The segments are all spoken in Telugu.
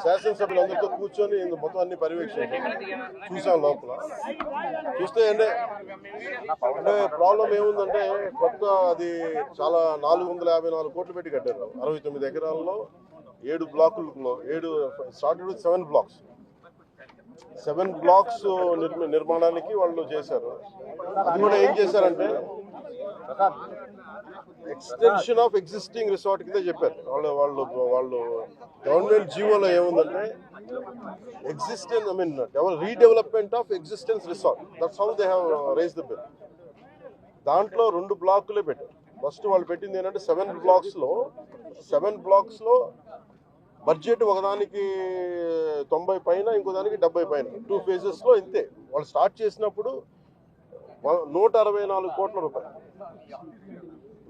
శాసనసభ్యులందరితో కూర్చొని మొత్తం అన్ని పర్యవేక్షించాం, చూసాం. లోపల చూస్తే అంటే ప్రాబ్లం ఏముందంటే కొత్త అది చాలా 454 కోట్లు పెట్టి కట్టారు. 69 ఎకరాల్లో 7 బ్లాకుల్లో 7 స్టార్టెడ్ విత్ 7 బ్లాక్స్. 7 బ్లాక్స్ నిర్మాణానికి వాళ్ళు చేశారు. అది కూడా ఏం చేశారంటే ఎక్స్టెన్షన్ ఆఫ్ ఎగ్జిస్టింగ్ రిసార్ట్ కింద చెప్పారు. వాళ్ళు గవర్నమెంట్ జీవోలో ఏముందంటే existence redevelopment of existence resort, that's how they have raise the bill. దాంట్లో 2 బ్లాకులే పెట్టారు. ఫస్ట్ వాళ్ళు పెట్టింది ఏంటంటే 7 బ్లాక్స్లో బడ్జెట్ ఒకదానికి 90 పైన, ఇంకో దానికి 70 పైన, 2 phases ఇంతే. వాళ్ళు స్టార్ట్ చేసినప్పుడు 164 కోట్ల రూపాయలు,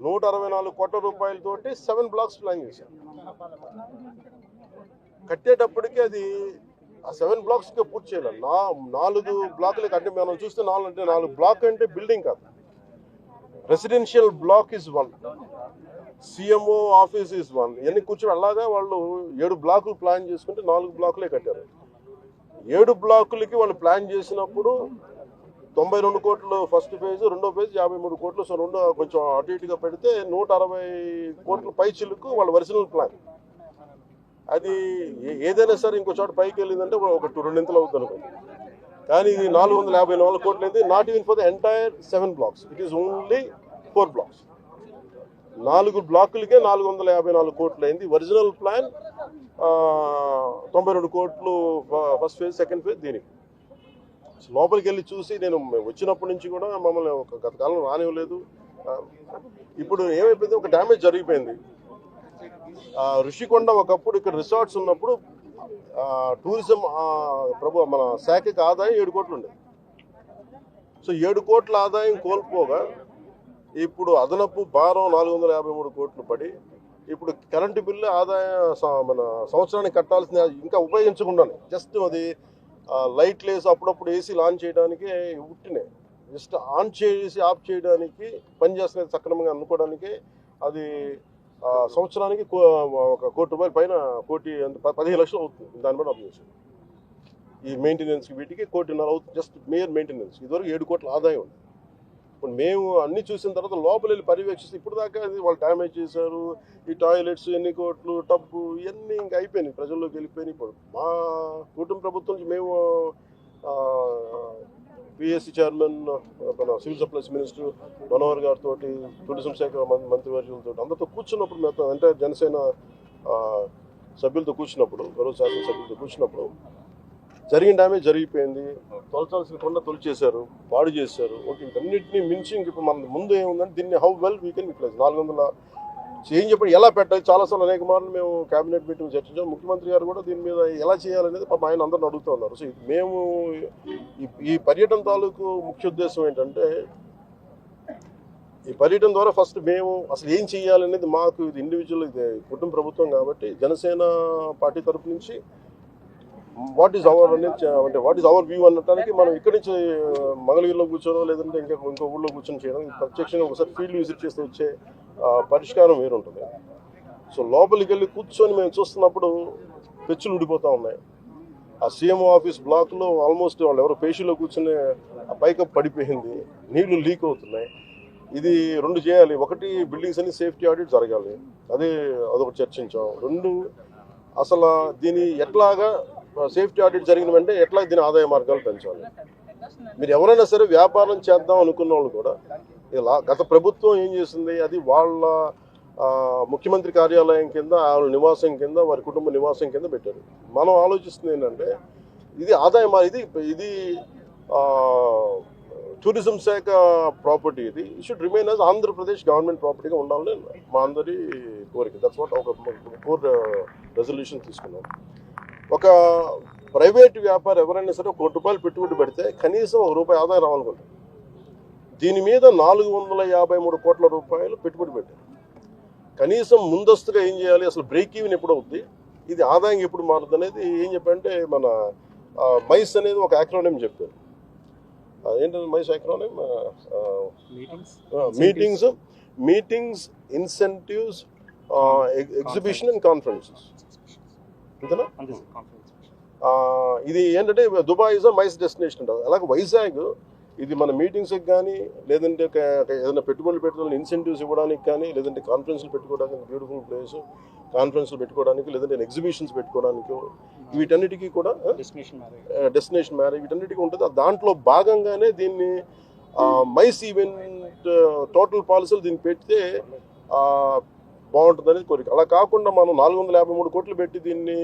164 కోట్ల రూపాయలతోటి 7 బ్లాక్స్ ప్లాన్ చేశారు. కట్టేటప్పటికి అది ఆ 7 బ్లాక్స్గా పూర్తి చేయాలి. 4 బ్లాకులు కట్టే మనం చూస్తే 4 బ్లాక్ అంటే బిల్డింగ్ కాదు, residential block is 1, CMO office is 1. ఇవన్నీ కూర్చొని అలాగా వాళ్ళు 7 బ్లాకులు ప్లాన్ చేసుకుంటే 4 బ్లాకులే కట్టారు. 7 బ్లాకులకి వాళ్ళు ప్లాన్ చేసినప్పుడు 92 కోట్లు ఫస్ట్ ఫేజ్, రెండో ఫేజ్ 53 కోట్లు. సో రెండు కొంచెం అటు ఇటుగా పెడితే 160 కోట్ల పై చిలుకు వాళ్ళ ఒరిజినల్ ప్లాన్. అది ఏదైనా సరే ఇంకో చోట పైకి వెళ్ళిందంటే ఒక 2 అవుతుంది అనుకోండి. కానీ ఇది 454 కోట్లు అయింది. Not even for the entire 7 blocks, it is only 4 blocks. 4 బ్లాకులకే 454 కోట్లు అయింది. ఒరిజినల్ ప్లాన్ 92 కోట్లు ఫస్ట్ ఫేజ్, సెకండ్ ఫేజ్. దీనికి లోపలికి వెళ్ళి చూసి నేను వచ్చినప్పటి నుంచి కూడా మమ్మల్ని గత కాలం రానివ్వలేదు. ఇప్పుడు ఏమైపోయింది, ఒక డ్యామేజ్ జరిగిపోయింది. ఋషికొండ ఒకప్పుడు ఇక్కడ రిసార్ట్స్ ఉన్నప్పుడు టూరిజం మన శాఖకి ఆదాయం 7 కోట్లు ఉండేది. సో 7 కోట్ల ఆదాయం కోల్పోగా ఇప్పుడు అదనపు భారం 453 కోట్లు పడి ఇప్పుడు కరెంటు బిల్లు ఆదాయం మన సంవత్సరానికి కట్టాల్సిన ఇంకా ఉపయోగించకుండానే జస్ట్ అది లైట్ లేసి అప్పుడప్పుడు ఏసీ ఆన్ చేయడానికి ఉట్టినే జస్ట్ ఆన్ చేసి ఆఫ్ చేయడానికి పనిచేస్తున్నది సక్రమంగా అనుకోవడానికి అది సంవత్సరానికి ఒక 1 కోటి రూపాయల పైన 15 లక్షలు అవుతుంది. దాన్ని బట్టి అర్థం చేశారు. ఈ మెయింటెనెన్స్కి వీటికి 1.5 కోటి అవుతుంది, జస్ట్ మేయర్ మెయింటెనెన్స్. ఇదివరకు 7 కోట్ల ఆదాయం ఉంది. ఇప్పుడు మేము అన్ని చూసిన తర్వాత లోపల వెళ్ళి పర్యవేక్షిస్తే ఇప్పుడు దాకా వాళ్ళు డ్యామేజ్ చేశారు. ఈ టాయిలెట్స్ ఎన్ని కోట్లు, టబ్బు, ఇవన్నీ ఇంకా అయిపోయినాయి, ప్రజల్లోకి వెళ్ళిపోయినాయి. ఇప్పుడు మా కుటుంబ ప్రభుత్వం నుంచి మేము పిఎస్సి చైర్మన్, మన సివిల్ సప్లైస్ మినిస్టర్ మనోహర్ గారితో, టూరిజం శాఖ మంత్రివర్యులతో అందరితో కూర్చున్నప్పుడు మొత్తం అంటే జనసేన సభ్యులతో కూర్చున్నప్పుడు, గౌరవ శాసన సభ్యులతో కూర్చున్నప్పుడు జరిగిన డ్యామేజ్ జరిగిపోయింది. తొలచాల్సిన కొండ తొలిచేశారు, పాడు చేశారు. ఓకే, వీటన్నిటిని మించి ఇంక ఇప్పుడు మన ముందు ఏముందంటే దీన్ని how well we can utilize. 400 ఏం చెప్పండి, ఎలా పెట్టాలి, చాలాసార్లు అనేక మార్లు మేము క్యాబినెట్ మీటింగ్ చర్చించాం. ముఖ్యమంత్రి గారు కూడా దీని మీద ఎలా చేయాలనేది ఆయన అందరిని అడుగుతూ ఉన్నారు. సో మేము ఈ పర్యటన తాలూకు ముఖ్య ఉద్దేశం ఏంటంటే, ఈ పర్యటన ద్వారా ఫస్ట్ మేము అసలు ఏం చేయాలనేది మాకు ఇది ఇండివిజువల్, ఇది కుటుంబ ప్రభుత్వం కాబట్టి జనసేన పార్టీ తరఫు నుంచి వాట్ ఈజ్ అవర్ అనేది అంటే వాట్ ఈజ్ అవర్ వ్యూ అనడానికి మనం ఇక్కడి నుంచి మంగళగిరిలో కూర్చోనో లేదంటే ఇంకో ఊళ్ళో కూర్చొని చేయడం, ప్రత్యక్షంగా ఒకసారి ఫీల్డ్ విజిట్ చేస్తే వచ్చే పరిష్కారం వేరుంటుంది. సో లోపలికి వెళ్ళి కూర్చొని మేము చూస్తున్నప్పుడు పెచ్చులు ఊడిపోతూ ఉన్నాయి. ఆ సీఎంఓ ఆఫీస్ బ్లాక్లో ఆల్మోస్ట్ వాళ్ళు ఎవరో పేషీలో కూర్చొని ఆ పైకప్ పడిపోయింది, నీళ్లు లీక్ అవుతున్నాయి. ఇది 2 చేయాలి. ఒకటి, బిల్డింగ్స్ అన్ని సేఫ్టీ ఆడిట్ జరగాలి, అదొకటి చర్చించాం. 2, అసలు దీని ఎట్లాగా సేఫ్టీ ఆడిట్ జరిగిన వెంటనే ఎట్లా దీని ఆదాయ మార్గాలు పెంచాలి. మీరు ఎవరైనా సరే వ్యాపారం చేద్దాం అనుకున్న వాళ్ళు కూడా ఇలా గత ప్రభుత్వం ఏం చేసింది, అది వాళ్ళ ముఖ్యమంత్రి కార్యాలయం కింద, వాళ్ళ నివాసం కింద, వారి కుటుంబ నివాసం కింద పెట్టారు. మనం ఆలోచిస్తుంది ఏంటంటే ఇది ఆదాయం, ఇది టూరిజం శాఖ ప్రాపర్టీ, ఇది should remain as Andhra Pradesh government ప్రాపర్టీగా ఉండాలని మా అందరి కోరిక. దట్స్ వాట్ ఒక కోర్ రెజల్యూషన్ తీసుకున్నాం. ఒక ప్రైవేట్ వ్యాపారం ఎవరైనా సరే 1 కోటి రూపాయలు పెట్టుబడి పెడితే కనీసం ₹1 ఆదాయం రావాలనుకుంటారు. దీని మీద 453 కోట్ల రూపాయలు పెట్టుబడి పెట్టారు. కనీసం ముందస్తుగా ఏం చేయాలి, అసలు బ్రేక్ ఈవెన్ ఎప్పుడు అవుద్ది, ఇది ఆదాయం ఎప్పుడు మారుతుంది అనేది ఏం చెప్పంటే మన మైస్ అనేది ఒక యాక్రోనిమ్ చెప్పారు. ఏంటంటే MICE acronym meetings, incentives, exhibition and conferences. అంతేనా? అంతే సార్ కాన్ఫరెన్స్. ఇది ఏంటంటే Dubai is a MICE destination అంటారు. అలాగే వైజాగ్ ఇది మన మీటింగ్స్కి కానీ లేదంటే ఏదైనా పెట్టుబడులు పెట్టడానికి ఇన్సెంటివ్స్ ఇవ్వడానికి కానీ లేదంటే కాన్ఫరెన్స్లు పెట్టుకోవడానికి బ్యూటిఫుల్ ప్లేస్, కాన్ఫరెన్స్లు పెట్టుకోవడానికి లేదంటే ఎగ్జిబిషన్స్ పెట్టుకోవడానికి వీటన్నిటికీ కూడా డెస్టినేషన్ మ్యారేజ్ వీటన్నిటికీ ఉంటుంది. దాంట్లో భాగంగానే దీన్ని మైస్ ఈవెంట్ టోటల్ పాలసీలు దీన్ని పెడితే బాగుంటుంది అనేది కోరిక. అలా కాకుండా మనం 453 కోట్లు పెట్టి దీన్ని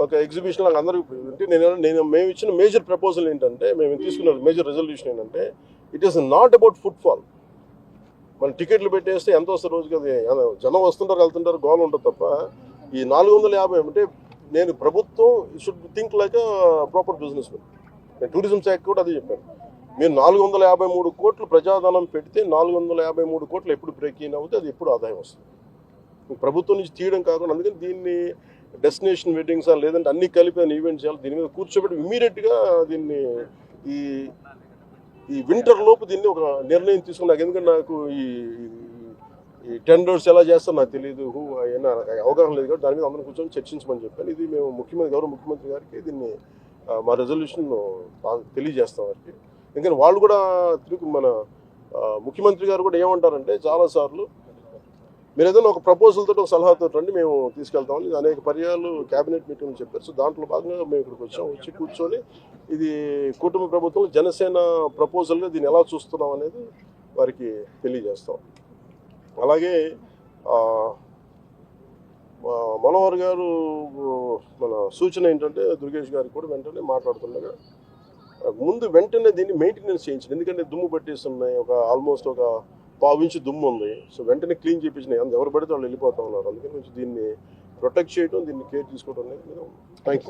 ఒక ఎగ్జిబిషన్ లాగా అందరూ అంటే మేము ఇచ్చిన మేజర్ ప్రపోజల్ ఏంటంటే మేము తీసుకున్న మేజర్ రెజల్యూషన్ ఏంటంటే it is not about footfall. మనం టికెట్లు పెట్టేస్తే ఎంత వస్తారు రోజుకి, అది జనం వస్తుంటారు వెళ్తుంటారు గోల్ ఉంటుంది తప్ప ఈ 450 అంటే నేను ప్రభుత్వం should think like proper business man. నేను టూరిజం శాఖ కూడా అదే చెప్పాను. మీరు 453 కోట్లు ప్రజాధనం పెడితే 453 కోట్లు ఎప్పుడు బ్రేక్ ఇన్ అవుతే అది ఎప్పుడు ఆదాయం వస్తుంది. ప్రభుత్వం నుంచి తీయడం కాకుండా అందుకని దీన్ని డెస్టినేషన్ వెడ్డింగ్స్ లేదంటే అన్ని కలిపి ఈవెంట్ చేయాలి. దీని మీద కూర్చోబెట్టి ఇమీడియట్గా దీన్ని ఈ వింటర్ లోపు దీన్ని ఒక నిర్ణయం తీసుకున్నాను. ఎందుకంటే నాకు ఈ టెండర్స్ ఎలా చేస్తారో నాకు తెలియదు, అవగాహన లేదు కాబట్టి దాని మీద అందరం కూర్చొని చర్చించమని చెప్పాను. ఇది మేము గౌరవ ముఖ్యమంత్రి గారికి దీన్ని మా రెజల్యూషన్ తెలియజేస్తాం వారికి. ఎందుకంటే వాళ్ళు కూడా మన ముఖ్యమంత్రి గారు కూడా ఏమంటారంటే చాలాసార్లు మీరు ఏదైనా ఒక ప్రపోజల్ తోటి ఒక సలహాతో రండి మేము తీసుకెళ్తామని అనేక పర్యాలు క్యాబినెట్ మీటింగ్ చెప్పారు. సో దాంట్లో భాగంగా మేము ఇక్కడికి వచ్చి కూర్చొని ఇది కుటుంబ ప్రభుత్వం జనసేన ప్రపోజల్గా దీన్ని ఎలా చూస్తున్నాం అనేది వారికి తెలియజేస్తాం. అలాగే మనోహర్ గారు మన సూచన ఏంటంటే దుర్గేష్ గారికి కూడా వెంటనే మాట్లాడుతుండగా వెంటనే దీన్ని మెయింటెనెన్స్ చేయించండి. ఎందుకంటే దుమ్ము పట్టేస్తున్నాయి, ఆల్మోస్ట్ ఒక 1/4 ఇంచు దుమ్ము ఉంది. సో వెంటనే క్లీన్ చేయించినాయి. ఎవరు పడితే వాళ్ళు వెళ్ళిపోతా ఉన్నారు. అందుకని దీన్ని ప్రొటెక్ట్ చేయడం, దీన్ని కేర్ తీసుకోవడం అనేది థ్యాంక్ యూ.